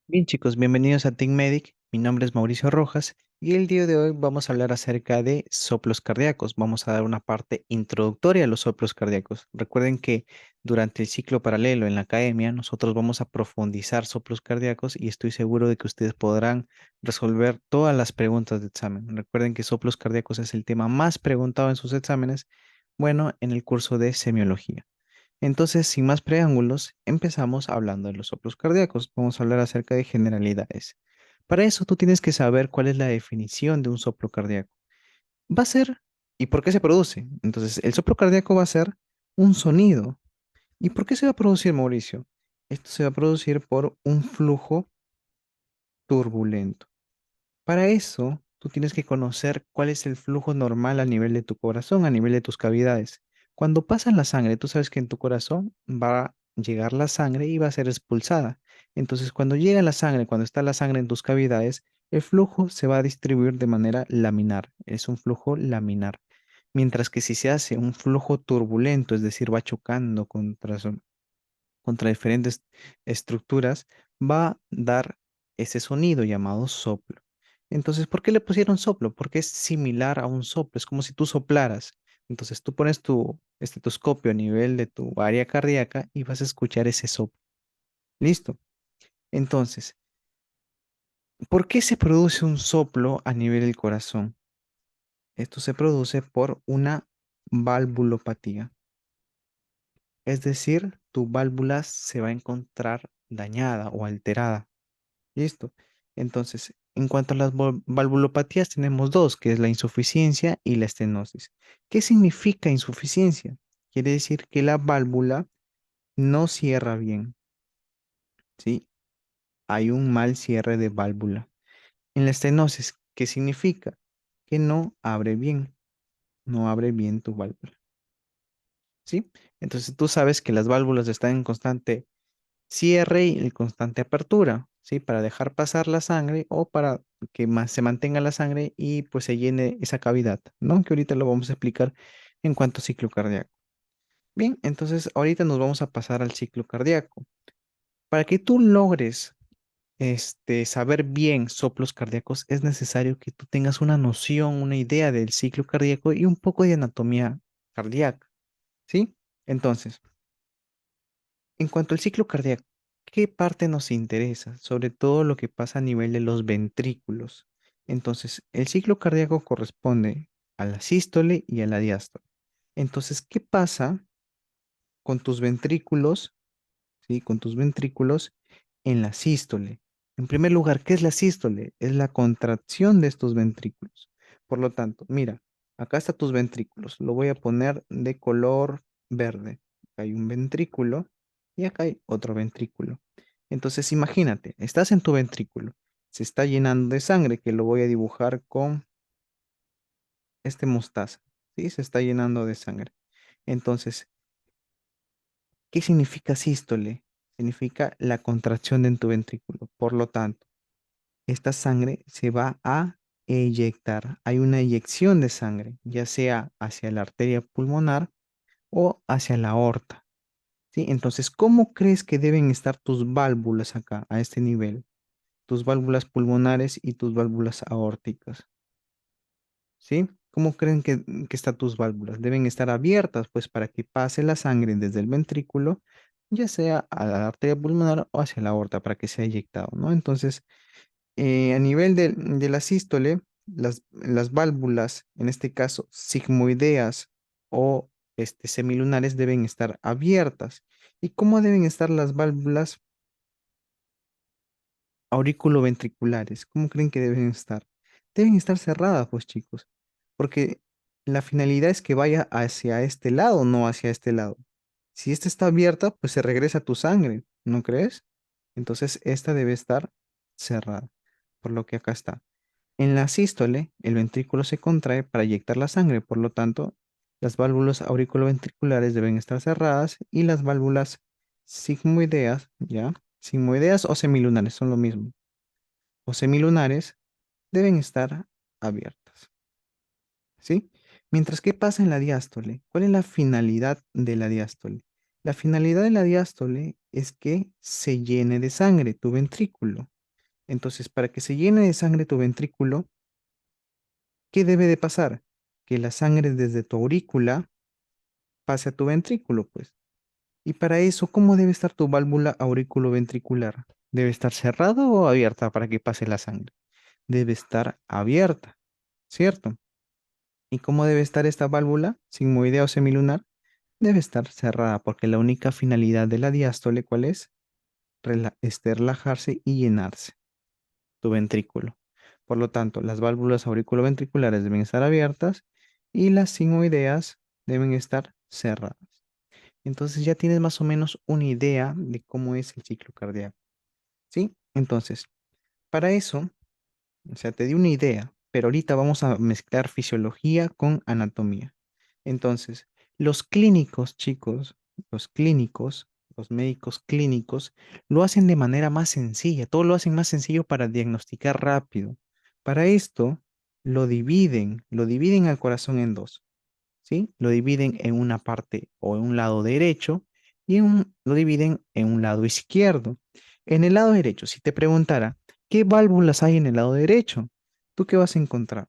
Bien chicos, bienvenidos a Team Medic. Mi nombre es Mauricio Rojas y el día de hoy vamos a hablar acerca de soplos cardíacos. Vamos a dar una parte introductoria a los soplos cardíacos. Recuerden que durante el ciclo paralelo en la academia nosotros vamos a profundizar soplos cardíacos y estoy seguro de que ustedes podrán resolver todas las preguntas de examen. Recuerden que soplos cardíacos es el tema más preguntado en sus exámenes, bueno, en el curso de semiología. Entonces, sin más preámbulos, empezamos hablando de los soplos cardíacos. Vamos a hablar acerca de generalidades. Para eso, tú tienes que saber cuál es la definición de un soplo cardíaco. Va a ser, ¿y por qué se produce? Entonces, el soplo cardíaco va a ser un sonido. ¿Y por qué se va a producir, Mauricio? Esto se va a producir por un flujo turbulento. Para eso, tú tienes que conocer cuál es el flujo normal a nivel de tu corazón, a nivel de tus cavidades. Cuando pasa la sangre, tú sabes que en tu corazón va a llegar la sangre y va a ser expulsada. Entonces, cuando llega la sangre, cuando está la sangre en tus cavidades, el flujo se va a distribuir de manera laminar. Es un flujo laminar. Mientras que si se hace un flujo turbulento, es decir, va chocando contra diferentes estructuras, va a dar ese sonido llamado soplo. Entonces, ¿por qué le pusieron soplo? Porque es similar a un soplo, es como si tú soplaras. Entonces, tú pones tu estetoscopio a nivel de tu área cardíaca y vas a escuchar ese soplo. ¿Listo? Entonces, ¿por qué se produce un soplo a nivel del corazón? Esto se produce por una valvulopatía. Es decir, tu válvula se va a encontrar dañada o alterada. Listo. Entonces, en cuanto a las valvulopatías, tenemos dos, que es la insuficiencia y la estenosis. ¿Qué significa insuficiencia? Quiere decir que la válvula no cierra bien, ¿sí? Hay un mal cierre de válvula. En la estenosis, ¿qué significa? Que no abre bien, no abre bien tu válvula, ¿sí? Entonces, tú sabes que las válvulas están en constante cierre y en constante apertura, ¿sí? Para dejar pasar la sangre o para que más se mantenga la sangre y pues se llene esa cavidad, ¿no? Que ahorita lo vamos a explicar en cuanto a ciclo cardíaco. Bien, entonces ahorita nos vamos a pasar al ciclo cardíaco. Para que tú logres saber bien soplos cardíacos, es necesario que tú tengas una noción, una idea del ciclo cardíaco y un poco de anatomía cardíaca, ¿sí? Entonces, en cuanto al ciclo cardíaco, ¿qué parte nos interesa? Sobre todo lo que pasa a nivel de los ventrículos. Entonces, el ciclo cardíaco corresponde a la sístole y a la diástole. Entonces, ¿qué pasa con tus ventrículos? ¿Sí? Con tus ventrículos en la sístole. En primer lugar, ¿qué es la sístole? Es la contracción de estos ventrículos. Por lo tanto, mira, acá están tus ventrículos. Lo voy a poner de color verde. Acá hay un ventrículo y acá hay otro ventrículo. Entonces, imagínate, estás en tu ventrículo. Se está llenando de sangre, que lo voy a dibujar con este mostaza. ¿Sí? Se está llenando de sangre. Entonces, ¿qué significa sístole? Significa la contracción de tu ventrículo. Por lo tanto, esta sangre se va a eyectar. Hay una eyección de sangre, ya sea hacia la arteria pulmonar o hacia la aorta. ¿Sí? Entonces, ¿cómo crees que deben estar tus válvulas acá, a este nivel? Tus válvulas pulmonares y tus válvulas aórticas. ¿Sí? ¿Cómo creen que están tus válvulas? Deben estar abiertas, pues, para que pase la sangre desde el ventrículo, ya sea a la arteria pulmonar o hacia la aorta, para que sea eyectado, ¿no? Entonces, a nivel de la sístole, las válvulas, en este caso sigmoideas o semilunares, deben estar abiertas. ¿Y cómo deben estar las válvulas auriculoventriculares? ¿Cómo creen que deben estar? Deben estar cerradas, pues chicos, porque la finalidad es que vaya hacia este lado, no hacia este lado. Si esta está abierta, pues se regresa tu sangre, ¿no crees? Entonces esta debe estar cerrada, por lo que acá está. En la sístole, el ventrículo se contrae para eyectar la sangre, por lo tanto, las válvulas auriculoventriculares deben estar cerradas y las válvulas sigmoideas, ¿ya? Sigmoideas o semilunares son lo mismo, o semilunares deben estar abiertas, ¿sí? Mientras que pasa en la diástole, ¿cuál es la finalidad de la diástole? La finalidad de la diástole es que se llene de sangre tu ventrículo. Entonces, para que se llene de sangre tu ventrículo, ¿qué debe de pasar? Que la sangre desde tu aurícula pase a tu ventrículo, pues. Y para eso, ¿cómo debe estar tu válvula auriculoventricular? ¿Debe estar cerrada o abierta para que pase la sangre? Debe estar abierta, ¿cierto? ¿Y cómo debe estar esta válvula, sigmoidea o semilunar? Debe estar cerrada porque la única finalidad de la diástole, ¿cuál es? Relajarse y llenarse tu ventrículo. Por lo tanto, las válvulas auriculoventriculares deben estar abiertas y las sigmoideas deben estar cerradas. Entonces ya tienes más o menos una idea de cómo es el ciclo cardíaco, ¿sí? Entonces, para eso, o sea, te di una idea, pero ahorita vamos a mezclar fisiología con anatomía. Entonces, los clínicos, chicos, los clínicos, los médicos clínicos, lo hacen de manera más sencilla, todo lo hacen más sencillo para diagnosticar rápido. Para esto, lo dividen al corazón en dos. ¿Sí? Lo dividen en una parte o en un lado derecho y lo dividen en un lado izquierdo. En el lado derecho, si te preguntara, ¿qué válvulas hay en el lado derecho? ¿Tú qué vas a encontrar?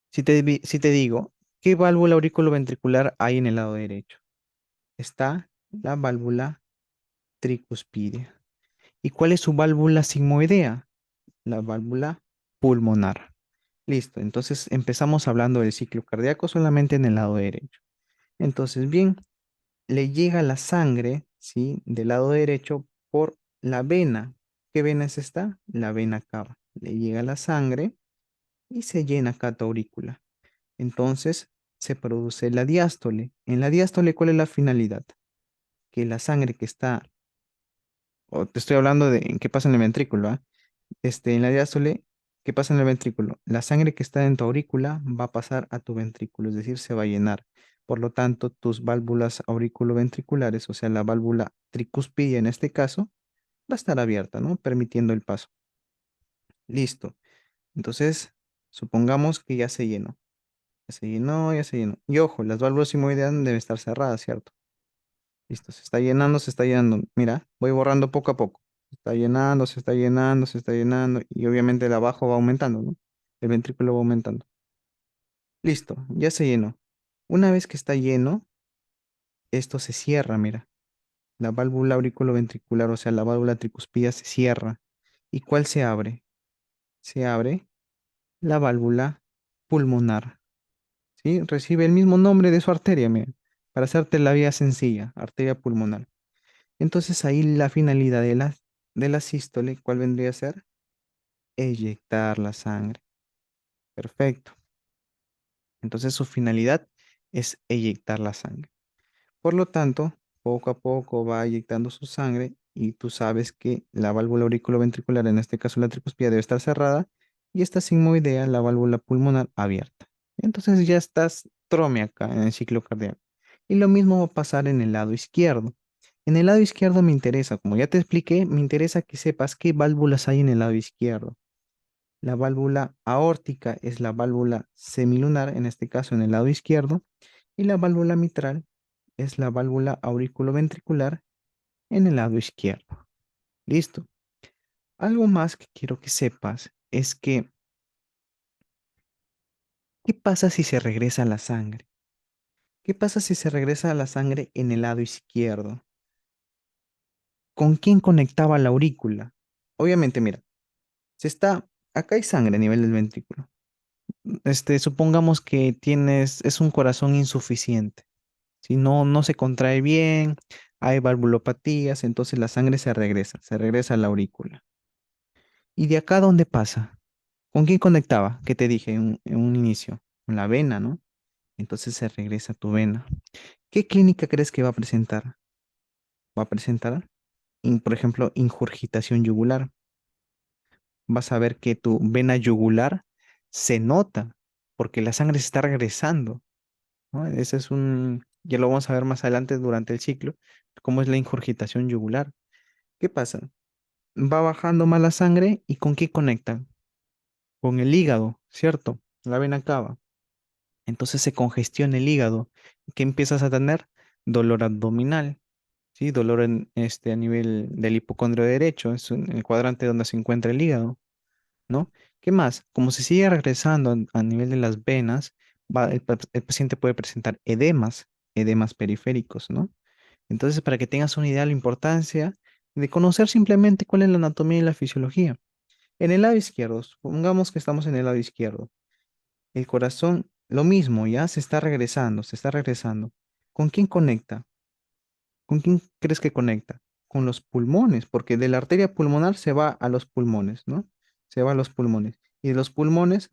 Si te digo, ¿qué válvula auriculoventricular hay en el lado derecho? Está la válvula tricuspidea. ¿Y cuál es su válvula sigmoidea? La válvula pulmonar. Listo, entonces empezamos hablando del ciclo cardíaco solamente en el lado derecho. Entonces, bien, le llega la sangre, ¿sí? Del lado derecho por la vena. ¿Qué vena es esta? La vena cava. Le llega la sangre y se llena acá tu aurícula. Entonces se produce la diástole. En la diástole, ¿cuál es la finalidad? Que la sangre que está, o te estoy hablando de en qué pasa en el ventrículo, ¿ah? En la diástole, ¿qué pasa en el ventrículo? La sangre que está en tu aurícula va a pasar a tu ventrículo, es decir, se va a llenar. Por lo tanto, tus válvulas auriculoventriculares, o sea, la válvula tricuspidia en este caso, va a estar abierta, ¿no? Permitiendo el paso. Listo. Entonces, supongamos que ya se llenó. Ya se llenó, ya se llenó. Y ojo, las válvulas simoideas deben estar cerradas, ¿cierto? Listo, se está llenando, se está llenando. Mira, voy borrando poco a poco. Se está llenando, se está llenando, se está llenando. Y obviamente el abajo va aumentando, ¿no? El ventrículo va aumentando. Listo, ya se llenó. Una vez que está lleno, esto se cierra, mira. La válvula auriculoventricular, o sea, la válvula tricuspida se cierra. ¿Y cuál se abre? Se abre la válvula pulmonar, ¿sí? Recibe el mismo nombre de su arteria, mira, para hacerte la vía sencilla, arteria pulmonar. Entonces ahí la finalidad de la sístole, ¿cuál vendría a ser? Eyectar la sangre. Perfecto. Entonces su finalidad es eyectar la sangre. Por lo tanto, poco a poco va eyectando su sangre y tú sabes que la válvula auriculoventricular, en este caso la tricuspida, debe estar cerrada y esta sigmoidea, la válvula pulmonar, abierta. Entonces ya estás trome acá en el ciclo cardíaco. Y lo mismo va a pasar en el lado izquierdo. En el lado izquierdo me interesa, como ya te expliqué, me interesa que sepas qué válvulas hay en el lado izquierdo. La válvula aórtica es la válvula semilunar, en este caso en el lado izquierdo, y la válvula mitral es la válvula auriculoventricular en el lado izquierdo. Listo. Algo más que quiero que sepas es que, ¿qué pasa si se regresa la sangre? ¿Qué pasa si se regresa la sangre en el lado izquierdo? ¿Con quién conectaba la aurícula? Obviamente, mira, acá hay sangre a nivel del ventrículo. Supongamos que es un corazón insuficiente. Si no se contrae bien, hay valvulopatías, entonces la sangre se regresa a la aurícula. ¿Y de acá dónde pasa? ¿Con quién conectaba? Que te dije en un inicio, con la vena, ¿no? Entonces se regresa a tu vena. ¿Qué clínica crees que va a presentar? Va a presentar, por ejemplo, ingurgitación yugular. Vas a ver que tu vena yugular se nota porque la sangre se está regresando, ¿no? Ya lo vamos a ver más adelante durante el ciclo, cómo es la ingurgitación yugular. ¿Qué pasa? Va bajando más la sangre y ¿con qué conecta? Con el hígado, ¿cierto? La vena cava. Entonces se congestiona el hígado. ¿Qué empiezas a tener? Dolor abdominal. ¿sí? Dolor a nivel del hipocondrio derecho, es en el cuadrante donde se encuentra el hígado, ¿no? ¿Qué más? Como se sigue regresando a nivel de las venas, el paciente puede presentar edemas periféricos, ¿no? Entonces, para que tengas una idea de la importancia de conocer simplemente cuál es la anatomía y la fisiología. En el lado izquierdo, supongamos que estamos en el lado izquierdo. El corazón, lo mismo, ya se está regresando, se está regresando. ¿Con quién conecta? ¿Con quién crees que conecta? Con los pulmones, porque de la arteria pulmonar se va a los pulmones, ¿no? Se va a los pulmones. Y de los pulmones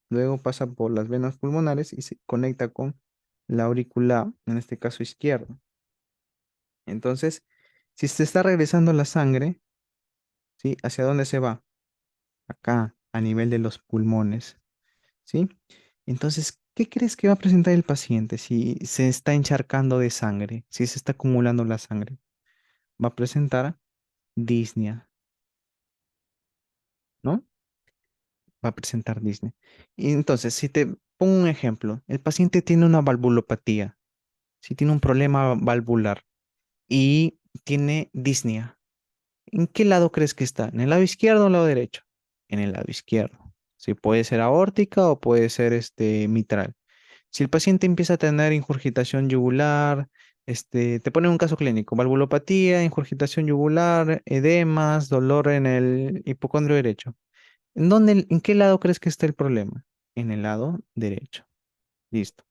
luego pasa por las venas pulmonares y se conecta con la aurícula, en este caso izquierdo. Entonces, si se está regresando la sangre, ¿sí? ¿Hacia dónde se va? Acá, a nivel de los pulmones, ¿sí? Entonces, ¿qué crees que va a presentar el paciente si se está encharcando de sangre, si se está acumulando la sangre? Va a presentar disnea, ¿no? Va a presentar disnea. Y entonces, si te pongo un ejemplo, el paciente tiene una valvulopatía, si tiene un problema valvular y tiene disnea, ¿en qué lado crees que está? ¿En el lado izquierdo o el lado derecho? En el lado izquierdo. Sí, puede ser aórtica o puede ser mitral. Si el paciente empieza a tener ingurgitación yugular, te pone un caso clínico, valvulopatía, ingurgitación yugular, edemas, dolor en el hipocondrio derecho. ¿En qué lado crees que está el problema? En el lado derecho. Listo.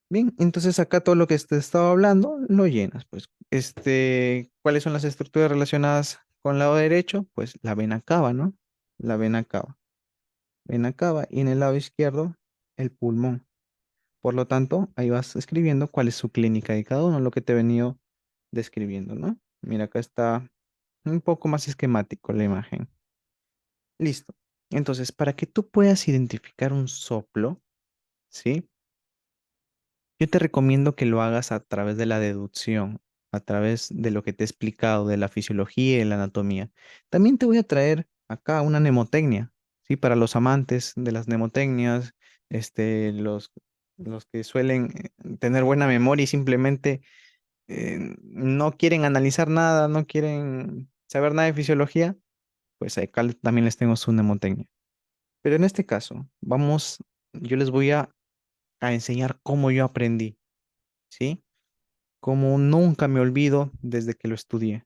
Bien, entonces acá todo lo que te estaba hablando lo llenas. Pues, ¿cuáles son las estructuras relacionadas con el lado derecho? Pues la vena cava, ¿no? La vena cava. Vena cava y en el lado izquierdo el pulmón. Por lo tanto, ahí vas escribiendo cuál es su clínica de cada uno, lo que te he venido describiendo, ¿no? Mira, acá está un poco más esquemático la imagen. Listo. Entonces, para que tú puedas identificar un soplo, ¿sí? Yo te recomiendo que lo hagas a través de la deducción, a través de lo que te he explicado, de la fisiología y la anatomía. También te voy a traer acá una mnemotecnia, ¿sí? Para los amantes de las mnemotecnias, los que suelen tener buena memoria y simplemente no quieren analizar nada, no quieren saber nada de fisiología, pues acá también les tengo su mnemotecnia. Pero en este caso, yo les voy a enseñar cómo yo aprendí, ¿sí? Como nunca me olvido desde que lo estudié.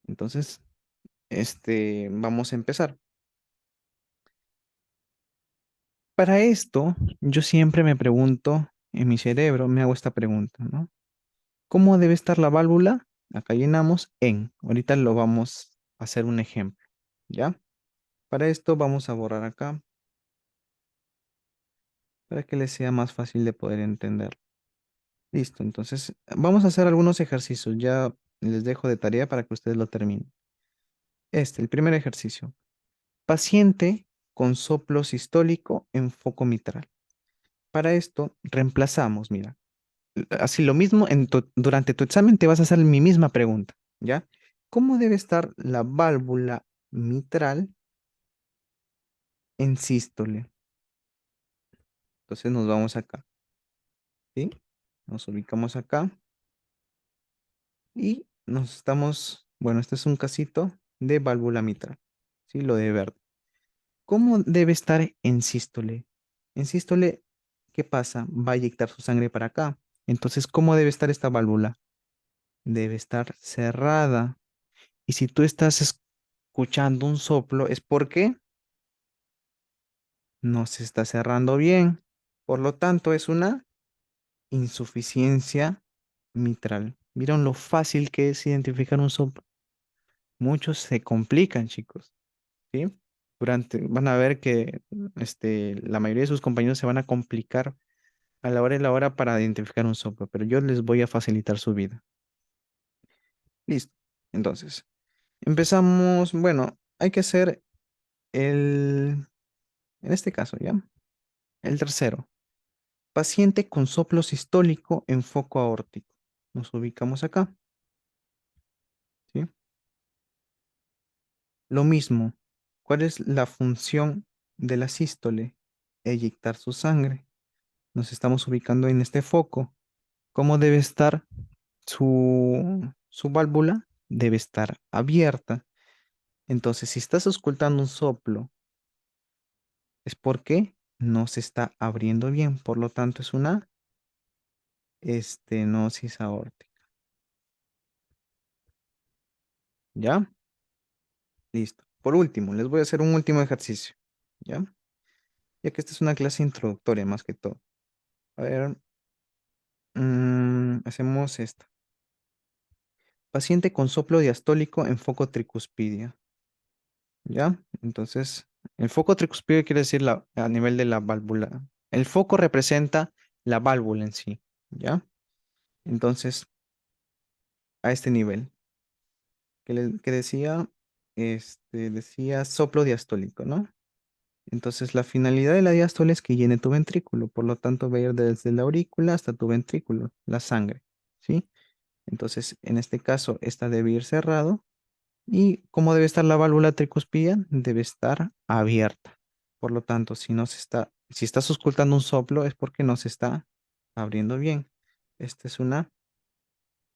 Entonces, vamos a empezar. Para esto, yo siempre me pregunto, en mi cerebro, me hago esta pregunta, ¿no? ¿Cómo debe estar la válvula? Acá llenamos en. Ahorita lo vamos a hacer un ejemplo, ¿ya? Para esto vamos a borrar acá, para que les sea más fácil de poder entender. Listo, entonces vamos a hacer algunos ejercicios. Ya les dejo de tarea para que ustedes lo terminen. El primer ejercicio. Paciente con soplo sistólico en foco mitral. Para esto, reemplazamos, mira, así lo mismo, durante tu examen te vas a hacer mi misma pregunta, ¿ya? ¿Cómo debe estar la válvula mitral en sístole? Entonces nos vamos acá, ¿sí? Nos ubicamos acá y bueno, este es un casito de válvula mitral, ¿sí? Lo de verde. ¿Cómo debe estar en sístole? En sístole, ¿qué pasa? Va a inyectar su sangre para acá. Entonces, ¿cómo debe estar esta válvula? Debe estar cerrada. Y si tú estás escuchando un soplo, es porque no se está cerrando bien. Por lo tanto, es una insuficiencia mitral. ¿Vieron lo fácil que es identificar un soplo? Muchos se complican, chicos, ¿sí? Van a ver que la mayoría de sus compañeros se van a complicar a la hora y la hora para identificar un soplo, pero yo les voy a facilitar su vida. Listo. Entonces, empezamos. Bueno, hay que hacer en este caso, ¿ya? El tercero, paciente con soplo sistólico en foco aórtico. Nos ubicamos acá, ¿sí? Lo mismo, ¿cuál es la función de la sístole? Eyectar su sangre. Nos estamos ubicando en este foco. ¿Cómo debe estar? su válvula debe estar abierta. Entonces, si estás ocultando un soplo, es porque no se está abriendo bien. Por lo tanto, es una estenosis aórtica. ¿Ya? Listo. Por último, les voy a hacer un último ejercicio. ¿Ya? Ya que esta es una clase introductoria más que todo. A ver, hacemos esta. Paciente con soplo diastólico en foco tricuspidio. ¿Ya? Entonces, el foco tricuspidio quiere decir a nivel de la válvula. El foco representa la válvula en sí. ¿Ya? Entonces, a este nivel. Que decía, decía soplo diastólico, ¿no? Entonces, la finalidad de la diástole es que llene tu ventrículo, por lo tanto, va a ir desde la aurícula hasta tu ventrículo, la sangre, ¿sí? Entonces, en este caso, esta debe ir cerrado. ¿Y cómo debe estar la válvula tricuspida? Debe estar abierta. Por lo tanto, si estás auscultando un soplo, es porque no se está abriendo bien. Esta es una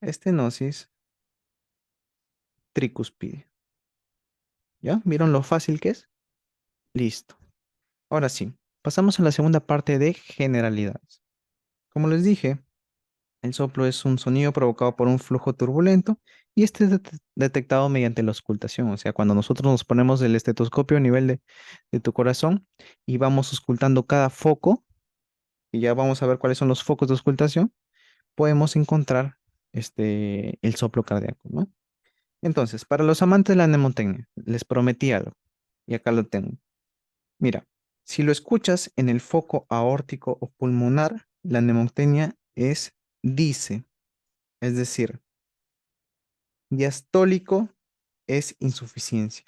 estenosis tricuspide. ¿Ya? ¿Vieron lo fácil que es? Listo. Ahora sí, pasamos a la segunda parte de generalidades. Como les dije, el soplo es un sonido provocado por un flujo turbulento y este es detectado mediante la auscultación. O sea, cuando nosotros nos ponemos el estetoscopio a nivel de tu corazón y vamos auscultando cada foco, y ya vamos a ver cuáles son los focos de auscultación, podemos encontrar el soplo cardíaco, ¿no? Entonces, para los amantes de la mnemotecnia, les prometí algo y acá lo tengo. Mira, si lo escuchas en el foco aórtico o pulmonar, la mnemotecnia es dice, es decir, diastólico es insuficiencia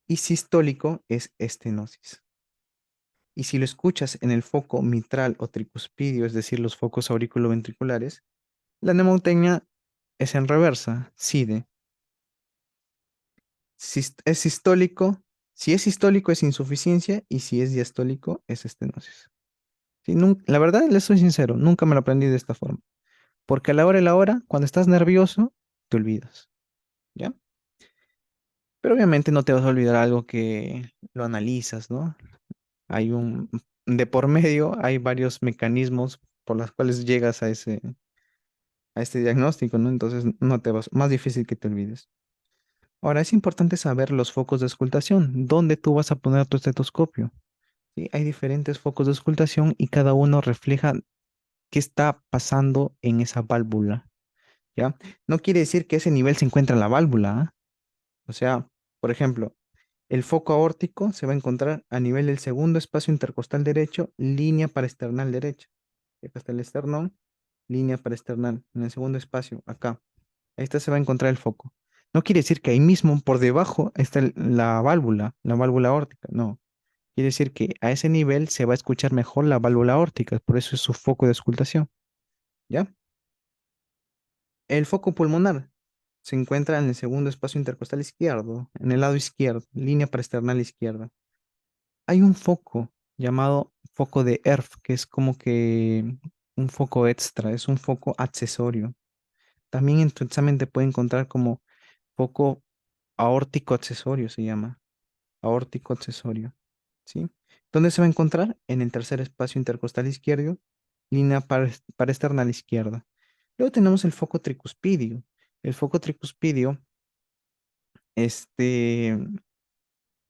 y sistólico es estenosis. Y si lo escuchas en el foco mitral o tricuspidio, es decir, los focos auriculoventriculares, la mnemotecnia es en reversa, SIDE. Es sistólico, si es sistólico es insuficiencia y si es diastólico es estenosis. Sí, la verdad, les soy sincero, nunca me lo aprendí de esta forma. Porque a la hora y la hora, cuando estás nervioso, te olvidas. ¿Ya? Pero obviamente no te vas a olvidar algo que lo analizas, ¿no? De por medio, hay varios mecanismos por los cuales llegas a este diagnóstico, ¿no? Entonces no te vas, más difícil que te olvides. Ahora, es importante saber los focos de auscultación, dónde tú vas a poner tu estetoscopio. ¿Sí? Hay diferentes focos de auscultación y cada uno refleja qué está pasando en esa válvula, ¿ya? No quiere decir que ese nivel se encuentra en la válvula, ¿ah? O sea, por ejemplo, el foco aórtico se va a encontrar a nivel del segundo espacio intercostal derecho, línea paraesternal derecha. Acá está el esternón, línea paraesternal, en el segundo espacio, acá. Ahí está, se va a encontrar el foco. No quiere decir que ahí mismo, por debajo, está la válvula aórtica. No. Quiere decir que a ese nivel se va a escuchar mejor la válvula aórtica, por eso es su foco de auscultación. ¿Ya? El foco pulmonar se encuentra en el segundo espacio intercostal izquierdo, en el lado izquierdo, línea paraesternal izquierda. Hay un foco llamado foco de ERF, que es como que un foco extra, es un foco accesorio. También en tu examen te puede encontrar como foco aórtico accesorio, se llama. Aórtico accesorio. ¿Sí? ¿Dónde se va a encontrar? En el tercer espacio intercostal izquierdo, línea paraesternal izquierda. Luego tenemos el foco tricuspidio. El foco tricuspidio, este,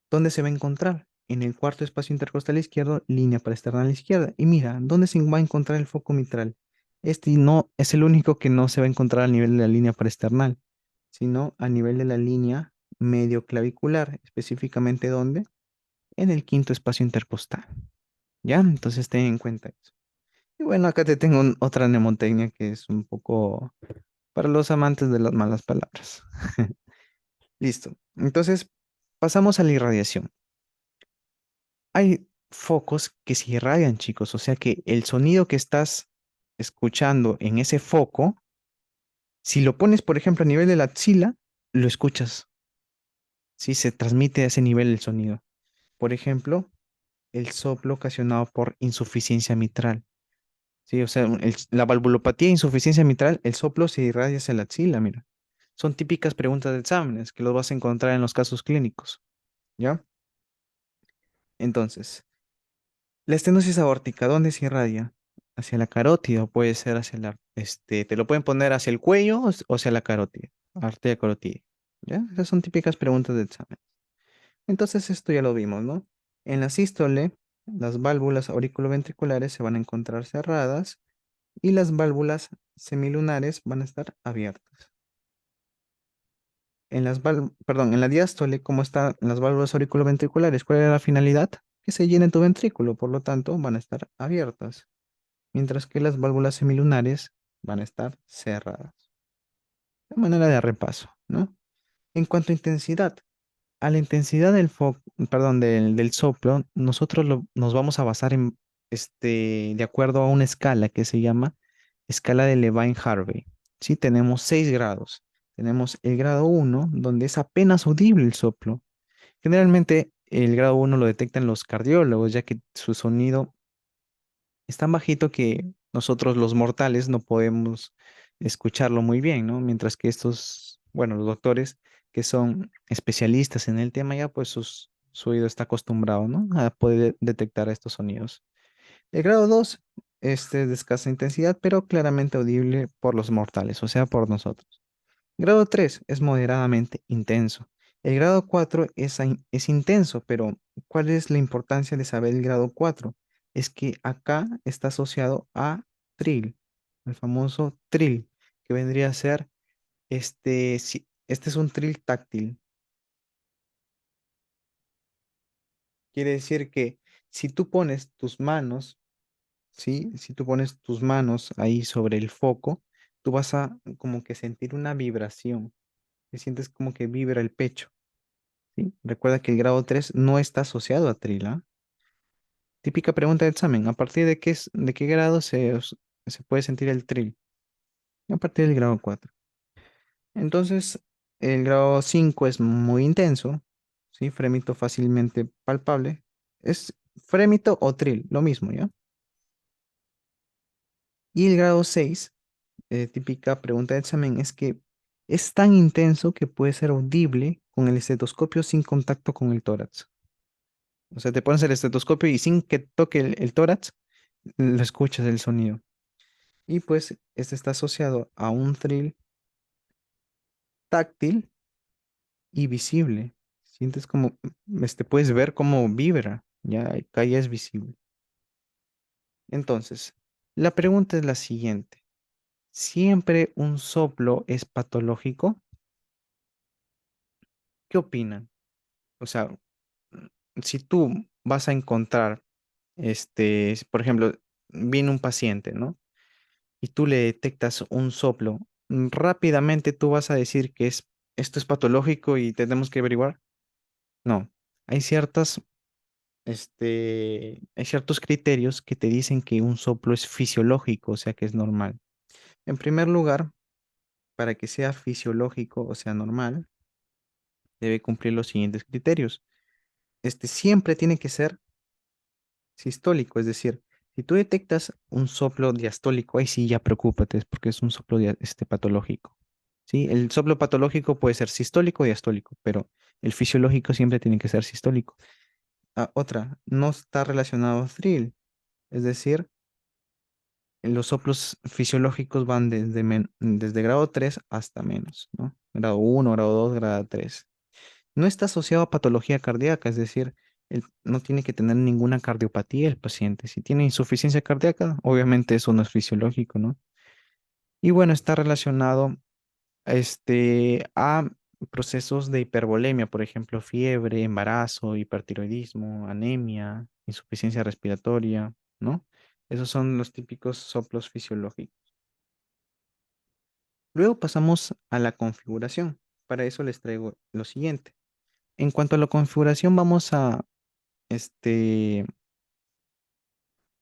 ¿dónde se va a encontrar? En el cuarto espacio intercostal izquierdo, línea paraesternal izquierda. Y mira, ¿dónde se va a encontrar el foco mitral? Este no es el único que no se va a encontrar a nivel de la línea paraesternal, sino a nivel de la línea medio clavicular, específicamente ¿dónde? En el quinto espacio intercostal. ¿Ya? Entonces ten en cuenta eso. Y bueno, acá te tengo otra mnemotecnia que es un poco para los amantes de las malas palabras. Listo. Entonces, pasamos a la irradiación. Hay focos que se irradian, chicos. O sea que el sonido que estás escuchando en ese foco, si lo pones, por ejemplo, a nivel de la axila, lo escuchas. Sí, se transmite a ese nivel el sonido. Por ejemplo, el soplo ocasionado por insuficiencia mitral. Sí, o sea, la valvulopatía e insuficiencia mitral, el soplo se irradia hacia la axila, mira. Son típicas preguntas de exámenes que los vas a encontrar en los casos clínicos, ¿ya? Entonces, la estenosis aórtica, ¿dónde se irradia? Hacia la carótida o puede ser hacia te lo pueden poner hacia el cuello o hacia la carótida, arteria carótida, ¿ya? Esas son típicas preguntas de examen. Entonces, esto ya lo vimos, ¿no? En la sístole, las válvulas auriculoventriculares se van a encontrar cerradas y las válvulas semilunares van a estar abiertas. En la diástole, ¿cómo están las válvulas auriculoventriculares? ¿Cuál era la finalidad? Que se llene tu ventrículo, por lo tanto, van a estar abiertas, mientras que las válvulas semilunares van a estar cerradas. De manera de repaso, ¿no? En cuanto a intensidad, a la intensidad del soplo, nosotros nos vamos a basar de acuerdo a una escala que se llama escala de Levine-Harvey. Sí, tenemos 6 grados. Tenemos el grado 1, donde es apenas audible el soplo. Generalmente el grado 1 lo detectan los cardiólogos, ya que su sonido es tan bajito que nosotros los mortales no podemos escucharlo muy bien, ¿no? Mientras que bueno, los doctores que son especialistas en el tema ya pues su oído está acostumbrado, ¿no? A poder detectar estos sonidos. El grado 2 es de escasa intensidad, pero claramente audible por los mortales, o sea, por nosotros. Grado 3 es moderadamente intenso. El grado 4 es intenso, pero ¿cuál es la importancia de saber el grado 4? Es que acá está asociado a trill, el famoso trill, que vendría a ser este es un trill táctil. Quiere decir que si tú pones tus manos, ¿sí? Si tú pones tus manos ahí sobre el foco, tú vas a como que sentir una vibración, te sientes como que vibra el pecho. ¿Sí? Recuerda que el grado 3 no está asociado a trila. Típica pregunta de examen, ¿a partir de qué grado se puede sentir el tril? A partir del grado 4. Entonces, el grado 5 es muy intenso, ¿sí? Frémito fácilmente palpable. Es frémito o tril, lo mismo, ¿ya? Y el grado 6, típica pregunta de examen, es que es tan intenso que puede ser audible con el estetoscopio sin contacto con el tórax. O sea, te pones el estetoscopio y sin que toque el tórax, lo escuchas el sonido. Y pues este está asociado a un thrill táctil y visible. Sientes como, puedes ver cómo vibra, ya acá ya es visible. Entonces, la pregunta es la siguiente. ¿Siempre un soplo es patológico? ¿Qué opinan? O sea, si tú vas a encontrar, por ejemplo, viene un paciente, ¿no? Y tú le detectas un soplo, rápidamente tú vas a decir que esto es patológico y tenemos que averiguar. No, hay hay ciertos criterios que te dicen que un soplo es fisiológico, o sea que es normal. En primer lugar, para que sea fisiológico, o sea normal, debe cumplir los siguientes criterios. Siempre tiene que ser sistólico, es decir, si tú detectas un soplo diastólico, ahí sí ya preocúpate, es porque es un soplo patológico. ¿Sí? El soplo patológico puede ser sistólico o diastólico, pero el fisiológico siempre tiene que ser sistólico. Otra, no está relacionado a thrill, es decir, los soplos fisiológicos van desde grado 3 hasta menos, ¿no? Grado 1, grado 2, grado 3. No está asociado a patología cardíaca, es decir, no tiene que tener ninguna cardiopatía el paciente. Si tiene insuficiencia cardíaca, obviamente eso no es fisiológico, ¿no? Y bueno, está relacionado a procesos de hipervolemia, por ejemplo, fiebre, embarazo, hipertiroidismo, anemia, insuficiencia respiratoria, ¿no? Esos son los típicos soplos fisiológicos. Luego pasamos a la configuración. Para eso les traigo lo siguiente. En cuanto a la configuración, este,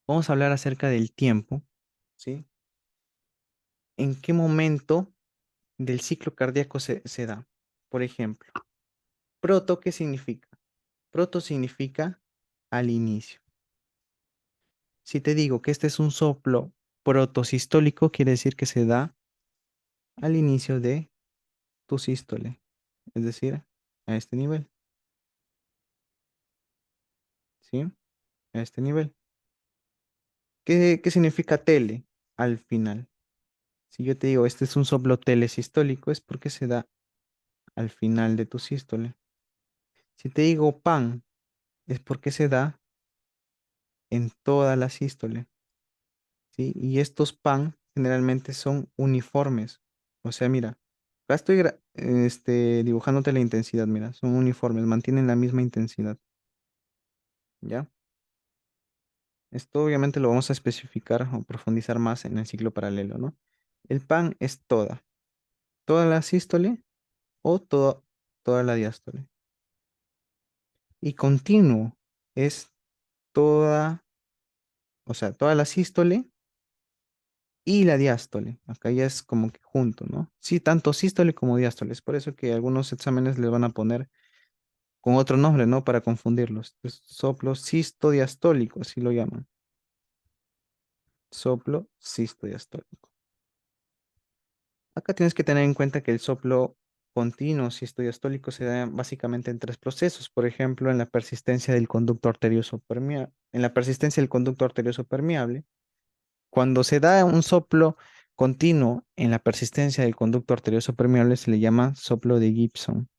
vamos a hablar acerca del tiempo, ¿sí? ¿En qué momento del ciclo cardíaco se da? Por ejemplo, proto, ¿qué significa? Proto significa al inicio. Si te digo que este es un soplo Protosistólico quiere decir que se da al inicio de tu sístole, es decir, a este nivel, ¿sí? A este nivel. ¿Qué significa tele? Al final. Si yo te digo, este es un soplo telesistólico, es porque se da al final de tu sístole. Si te digo pan, es porque se da en toda la sístole, ¿sí? Y estos pan generalmente son uniformes. O sea, mira, acá estoy dibujándote la intensidad, mira, son uniformes, mantienen la misma intensidad, ¿ya? Esto obviamente lo vamos a especificar o profundizar más en el ciclo paralelo, ¿no? El pan es toda la sístole o toda la diástole. Y continuo es toda, o sea, toda la sístole y la diástole. Acá ya es como que junto, ¿no? Sí, tanto sístole como diástole. Es por eso que algunos exámenes les van a poner con otro nombre, ¿no? Para confundirlos. Es soplo sistodiastólico, así lo llaman. Soplo sistodiastólico. Acá tienes que tener en cuenta que el soplo continuo sistodiastólico se da básicamente en tres procesos. Por ejemplo, en la persistencia del conducto arterioso permeable. En la persistencia del conducto arterioso permeable, cuando se da un soplo continuo en la persistencia del conducto arterioso permeable, se le llama soplo de Gibson.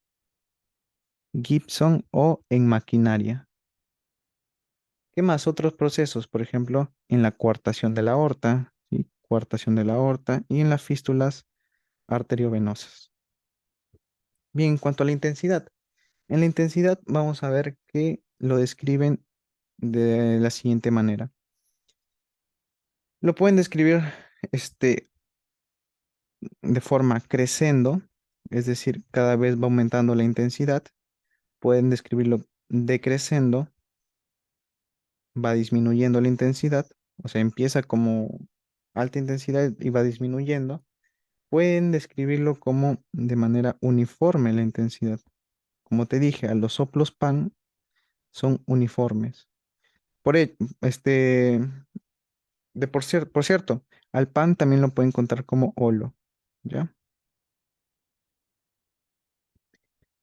Gibson o en maquinaria. ¿Qué más? Otros procesos, por ejemplo, en la coartación de la aorta, ¿sí? Coartación de la aorta y en las fístulas arteriovenosas. Bien, en cuanto a la intensidad. En la intensidad vamos a ver que lo describen de la siguiente manera. Lo pueden describir de forma crescendo, es decir, cada vez va aumentando la intensidad. Pueden describirlo decreciendo, va disminuyendo la intensidad, o sea, empieza como alta intensidad y va disminuyendo. Pueden describirlo como de manera uniforme la intensidad. Como te dije, a los soplos pan son uniformes. Por, e- este, por cierto, al pan también lo pueden encontrar como holo, ¿ya?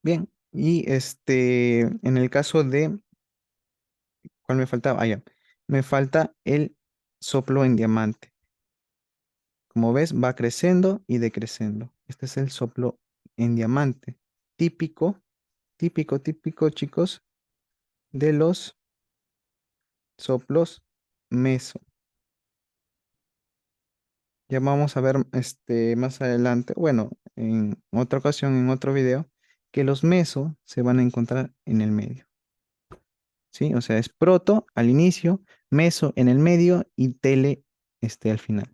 Bien, y en el caso de, ¿cuál me faltaba? Ah, ya, me falta el soplo en diamante. Como ves, va creciendo y decreciendo. Este es el soplo en diamante, típico, típico, chicos, de los soplos meso. Ya vamos a ver más adelante, bueno, en otra ocasión, en otro video, que los meso se van a encontrar en el medio, ¿sí? O sea, es proto al inicio, meso en el medio y tele al final.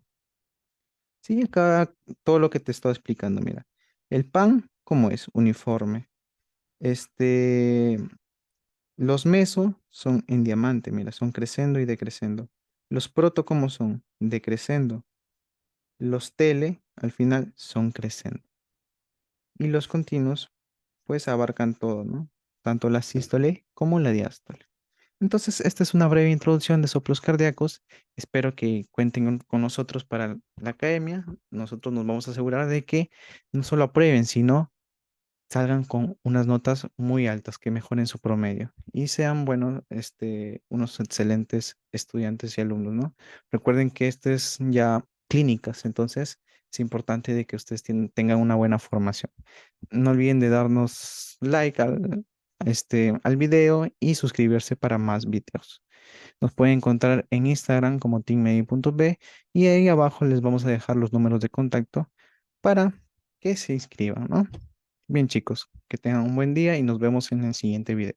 Sí, acá todo lo que te estoy explicando, mira. El pan, ¿cómo es? Uniforme. Este, los meso son en diamante, mira, son creciendo y decreciendo. Los proto, ¿cómo son? Decreciendo. Los tele, al final, son creciendo. Y los continuos, pues abarcan todo, ¿no? Tanto la sístole como la diástole. Entonces, esta es una breve introducción de soplos cardíacos. Espero que cuenten con nosotros para la academia. Nosotros nos vamos a asegurar de que no solo aprueben, sino salgan con unas notas muy altas, que mejoren su promedio y sean, bueno, unos excelentes estudiantes y alumnos, ¿no? Recuerden que esto es ya clínicas, entonces es importante de que ustedes tengan una buena formación. No olviden de darnos like al video y suscribirse para más videos. Nos pueden encontrar en Instagram como teammedi.b y ahí abajo les vamos a dejar los números de contacto para que se inscriban, ¿no? Bien, chicos, que tengan un buen día y nos vemos en el siguiente video.